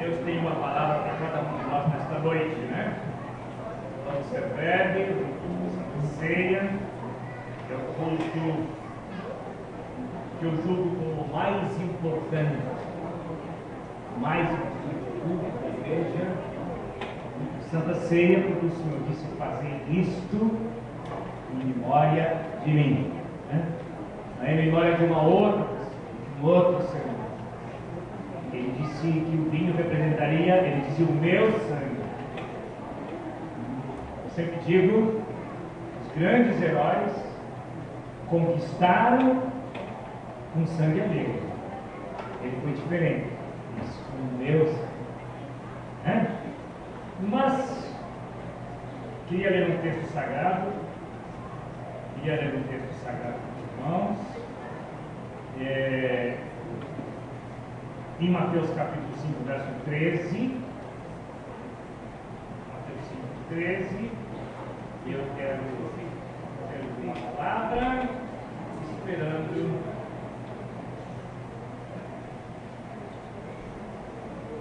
Deus tem uma palavra para cada um de nós nesta noite, né? Vamos ser breves, ceia, é o culto que eu julgo como o mais importante, mais importante culto da igreja, Santa Ceia, porque o Senhor disse fazer isto em memória de mim, né? Não é em memória de uma outra pessoa, de um outro ser. Ele disse que o vinho representaria, ele disse, o meu sangue. Eu sempre digo, os grandes heróis conquistaram com sangue alheio. Ele foi diferente, mas com o meu sangue. Mas, queria ler um texto sagrado, irmãos, em Mateus capítulo 5, verso 13, Mateus 5, 13, eu quero ler uma palavra, esperando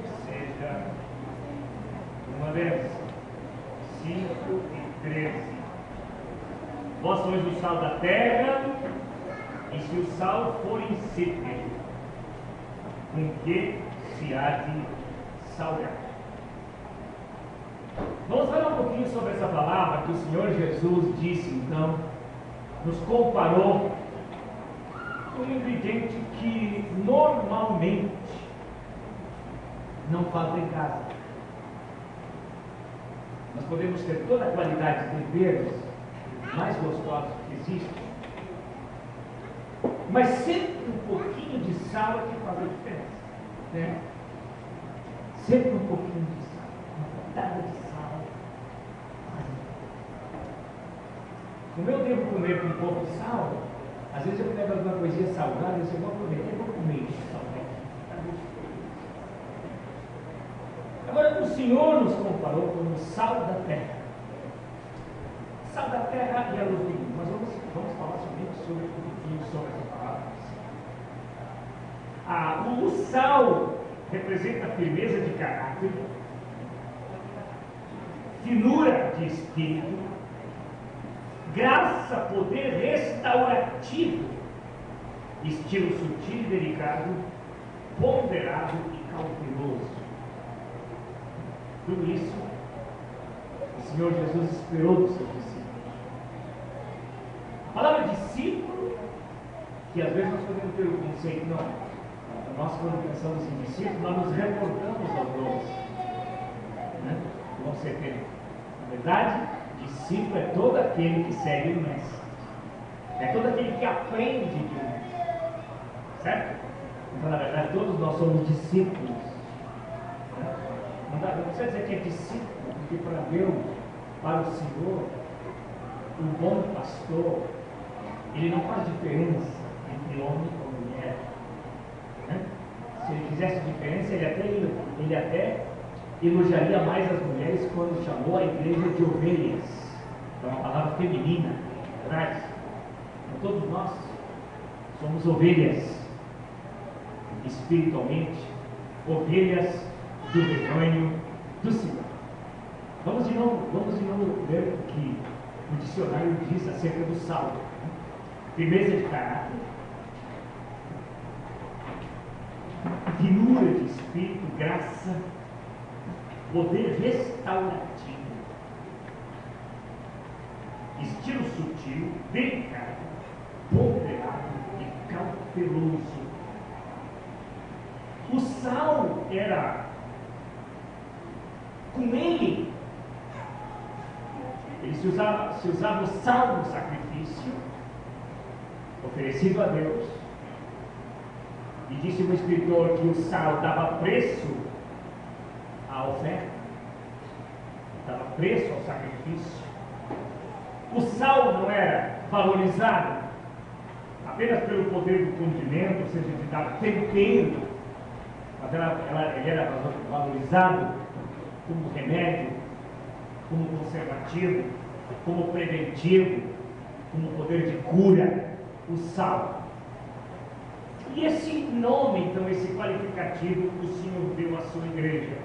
que seja uma vez, 5 e 13. Vós sois o sal da terra, e se o sal for insípido, com que se há de salgar? Vamos falar um pouquinho sobre essa palavra que o Senhor Jesus disse, então, nos comparou com um ingrediente que normalmente não falta em casa. Nós podemos ter toda a qualidade de temperos mais gostosos que existem, mas sempre um pouquinho de sal é que faz a diferença, né? Sempre um pouquinho de sal, uma pitada de sal faz a diferença. Como eu devo comer com um pouco de sal, às vezes eu pego alguma coisinha salgada e eu vou comer isso salgado. Agora, o Senhor nos comparou como o sal da terra. Sal da terra e a luz do mundo. Mas vamos falar somente sobre um pouquinho sobre essa palavra. O sal representa firmeza de caráter, finura de espírito, graça, poder restaurativo, estilo sutil e delicado, ponderado e cauteloso. Tudo isso o Senhor Jesus esperou dos seus discípulos. A palavra discípulo, que às vezes nós podemos ter o conceito, não. Nós, quando pensamos em discípulo, nós nos reportamos aos dois, né? Com certeza. Na verdade, discípulo é todo aquele que segue o mestre, é todo aquele que aprende de um mestre, certo? Então, na verdade, todos nós somos discípulos. Não precisa dizer que é discípulo, porque para Deus, para o Senhor, o bom pastor, ele não faz diferença entre homem e mulher, né? Se ele fizesse diferença, ele até elogiaria mais as mulheres quando chamou a igreja de ovelhas. É uma palavra feminina, verdade? Então, todos nós somos ovelhas, espiritualmente, ovelhas do rebanho do Senhor. Vamos de novo ver o que o dicionário diz acerca do sal. Firmeza de caráter, finura de espírito, graça, poder restaurativo, estilo sutil, delicado, ponderado e cauteloso. O sal era, com ele se usava o sal no sacrifício oferecido a Deus. E disse o escritor que o sal dava preço à oferta, dava preço ao sacrifício. O sal não era valorizado apenas pelo poder do condimento, ou seja, de dar tempero, mas ele era valorizado como remédio, como conservativo, como preventivo, como poder de cura. O sal E esse nome, então, esse qualificativo, o Senhor deu à sua igreja.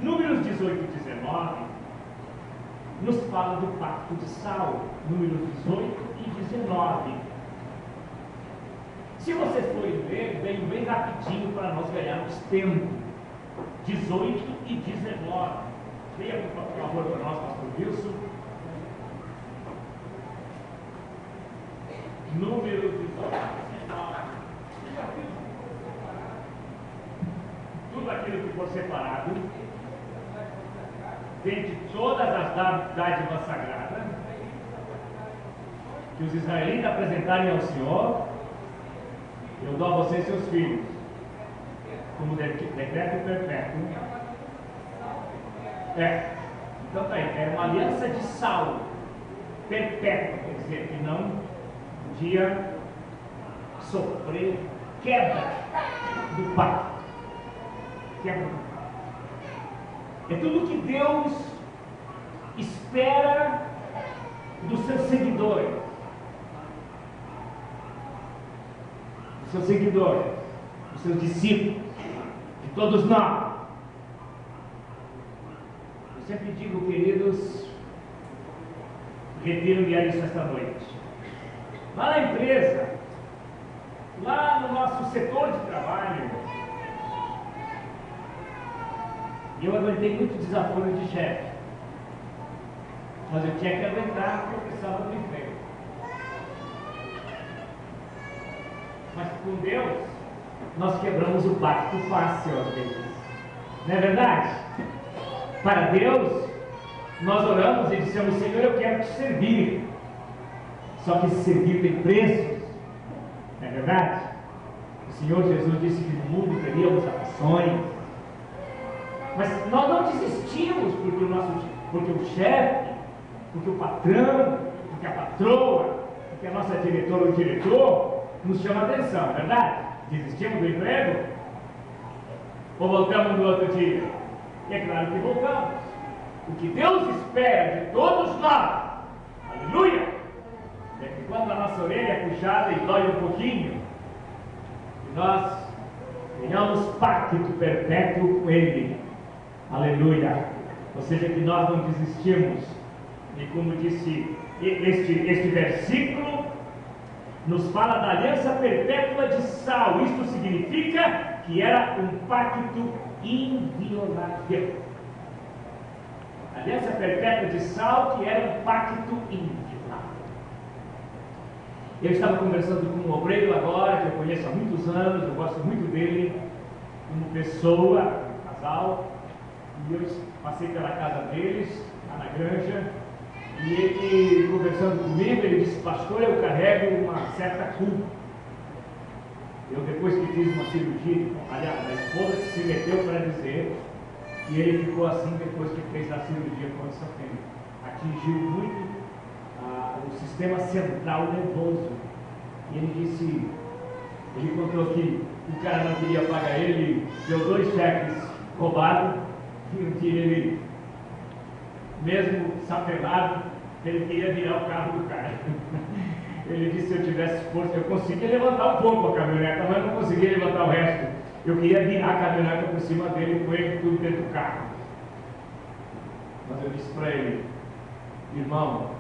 Números 18 e 19 nos fala do pacto de sal. Números 18 e 19. Se vocês forem ler, vem bem rapidinho para nós ganharmos tempo. 18 e 19. Leia, por favor, para nós, pastor Wilson. Números 18 e 19. Tudo aquilo que for separado vem de todas as dádivas sagradas que os israelitas apresentarem ao Senhor, eu dou a vocês seus filhos, como decreto perpétuo. Então tá aí, é uma aliança de sal perpétua, quer dizer, que não podia sofrer quebra do pacto. Quebra do pacto. É tudo que Deus espera dos seus seguidores. Dos seus seguidores, dos seus discípulos, de todos nós. Eu sempre digo, queridos, refiro-me a isso esta noite. Lá na empresa, lá no nosso setor de trabalho, eu aguentei muito desaforo de chefe, mas eu tinha que aguentar porque eu precisava do emprego. Mas com Deus, nós quebramos o pacto fácil às vezes, não é verdade? Para Deus, nós oramos e dissemos: Senhor, eu quero te servir. Só que esse servir tem preços, não é verdade? O Senhor Jesus disse que no mundo teríamos aflições, mas nós não desistimos porque o chefe, porque o patrão, porque a patroa, porque a nossa diretora ou diretor nos chama a atenção, não é verdade? Desistimos do emprego? Ou voltamos no outro dia? E é claro que voltamos. O que Deus espera de todos nós, aleluia, é que quando a nossa orelha é puxada e dói um pouquinho, que nós tenhamos pacto perpétuo com Ele, aleluia. Ou seja, que nós não desistimos. E como disse este versículo, nos fala da aliança perpétua de sal. Isto significa que era um pacto inviolável. Aliança perpétua de sal, que era um pacto inviolável. Eu estava conversando com um obreiro agora, que eu conheço há muitos anos, eu gosto muito dele, como pessoa, casal, e eu passei pela casa deles, lá na granja, e ele, conversando comigo, ele disse: pastor, eu carrego uma certa culpa. Eu, depois que fiz uma cirurgia, aliás, a esposa que se meteu para dizer que ele ficou assim depois que fez a cirurgia contra essa fêmea. Atingiu muito o sistema central nervoso. E ele disse, ele contou que o cara não queria pagar ele, deu 2 cheques roubados, e um dia ele, mesmo safenado, ele queria virar o carro do cara. Ele disse: se eu tivesse força, eu conseguia levantar um pouco a caminhoneta, mas não conseguia levantar o resto. Eu queria virar a caminhoneta por cima dele com ele tudo dentro do carro. Mas eu disse para ele: irmão,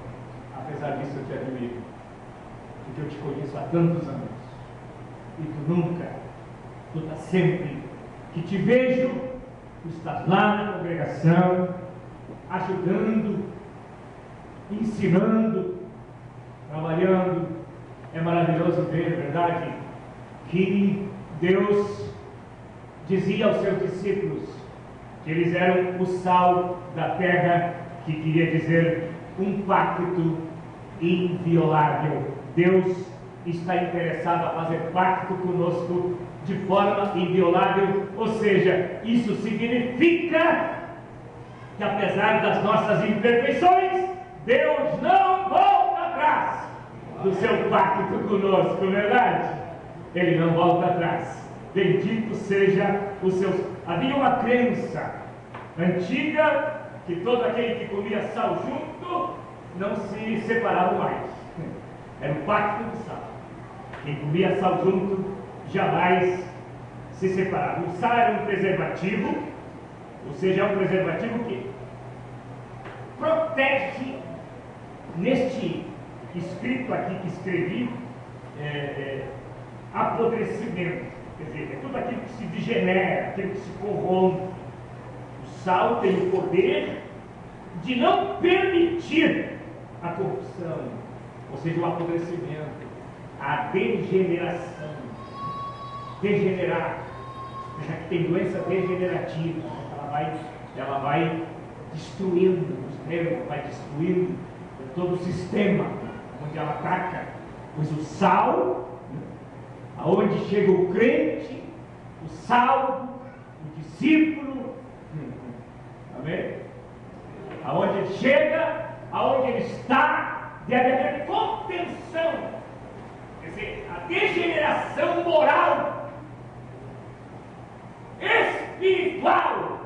apesar disso eu te admiro, porque eu te conheço há tantos anos, e tu estás sempre que te vejo, tu estás lá na congregação, ajudando, ensinando, trabalhando. É maravilhoso ver, é verdade, que Deus dizia aos seus discípulos que eles eram o sal da terra, que queria dizer um pacto inviolável. Deus está interessado a fazer pacto conosco de forma inviolável, ou seja, isso significa que apesar das nossas imperfeições, Deus não volta atrás do seu pacto conosco, não é verdade? Ele não volta atrás. Bendito seja os seus. Havia uma crença antiga que todo aquele que comia sal junto não se separava mais. Era o pacto do sal. Quem comia sal junto jamais se separar. O sal era um preservativo, ou seja, é um preservativo que protege, neste escrito aqui que escrevi, apodrecimento. Quer dizer, é tudo aquilo que se degenera, aquilo que se corrompe. O sal tem o poder de não permitir a corrupção, ou seja, o apodrecimento, a degeneração. Degenerar, já que tem doença degenerativa, ela vai destruindo os nervos, vai destruindo todo o sistema onde ela ataca. Pois o sal, aonde chega o crente, o salvo, o discípulo, amém? Aonde ele chega, aonde ele está, deve haver contenção. Quer dizer, a degeneração moral, espiritual,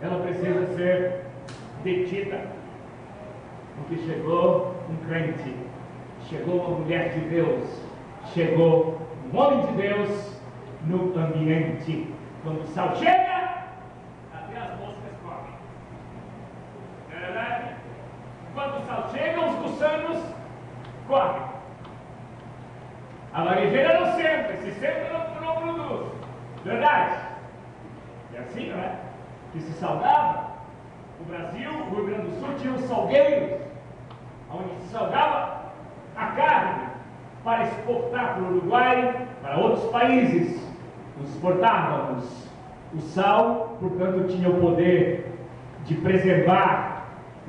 ela precisa ser detida. Porque chegou um crente, chegou uma mulher de Deus, chegou um homem de Deus no ambiente. Quando o sal chega, até as moscas comem. Não é verdade? Quando o sal chega, os gussanos correm. A laranjeira não senta, se senta não produz. Verdade? É assim, não é? Que se salgava. O Brasil, o Rio Grande do Sul, tinha os salgueiros, onde se salgava a carne para exportar para o Uruguai, para outros países. Nos exportávamos. O sal, portanto, tinha o poder de preservar,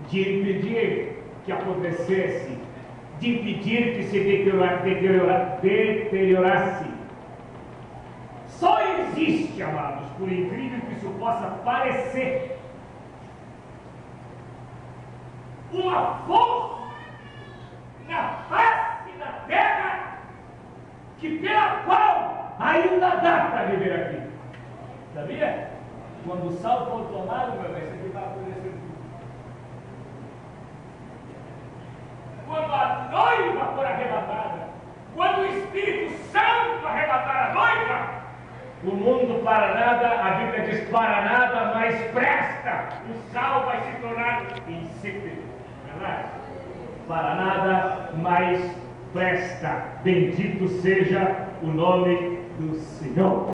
de impedir que apodrecesse, de impedir que se deteriorasse. Só existe, amados, por incrível que isso possa parecer, uma força na face da terra pela qual ainda dá para viver aqui. Sabia? Quando o sal for tomado, meu bem, isso aqui vai apodrecer tudo. Quando a noiva for arrebatada, quando o Espírito Santo arrebatar a noiva, o mundo para nada, a Bíblia diz para nada, mas presta. O sal vai se tornar insípido. Verdade? Para nada mais presta. Bendito seja o nome do Senhor.